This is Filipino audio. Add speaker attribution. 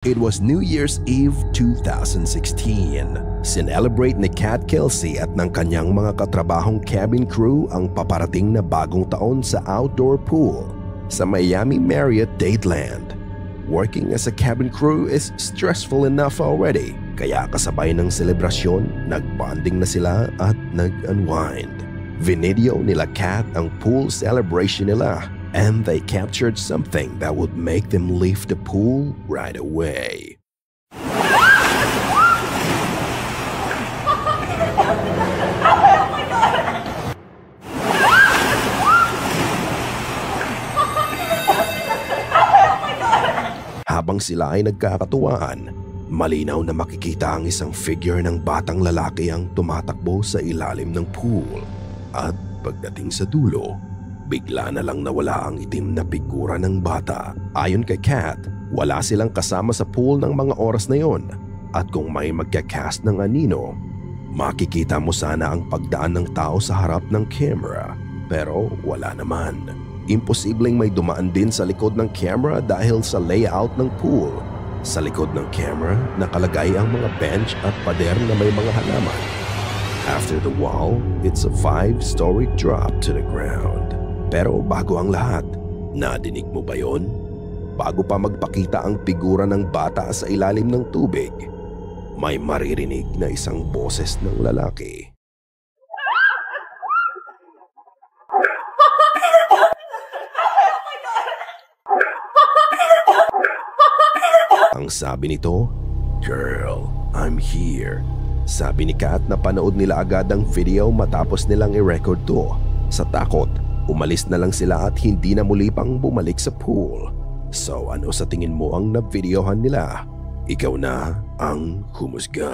Speaker 1: It was New Year's Eve 2016. Sinelebrate ni Kat Kelsey at ng kanyang mga katrabahong cabin crew ang paparating na bagong taon sa outdoor pool sa Miami Marriott Dateland. Working as a cabin crew is stressful enough already, kaya kasabay ng selebrasyon, nagbonding na sila at nag-unwind. Vinideo nila Kat ang pool celebration nila, and they captured something that would make them leave the pool right away. Habang sila ay nagkakatuwaan, malinaw na makikita ang isang figure ng batang lalaki ang tumatakbo sa ilalim ng pool. At pagdating sa dulo, bigla na lang nawala ang itim na figura ng bata. Ayon kay Kat, wala silang kasama sa pool ng mga oras na yon. At kung may magka-cast ng anino, makikita mo sana ang pagdaan ng tao sa harap ng camera. Pero wala naman. Imposibleng may dumaan din sa likod ng camera dahil sa layout ng pool. Sa likod ng camera, nakalagay ang mga bench at pader na may mga halaman. After the wall, it's a 5-story drop to the ground. Pero bago ang lahat, nadinig mo ba yon? Bago pa magpakita ang figura ng bata sa ilalim ng tubig, may maririnig na isang boses ng lalaki. Ang sabi nito, "Girl, I'm here." Sabi ni Kat na panood nila agad ang video matapos nilang i-record to. Sa takot, umalis na lang sila at hindi na muli pang bumalik sa pool. So ano sa tingin mo ang na-videohan nila? Ikaw na ang humusga.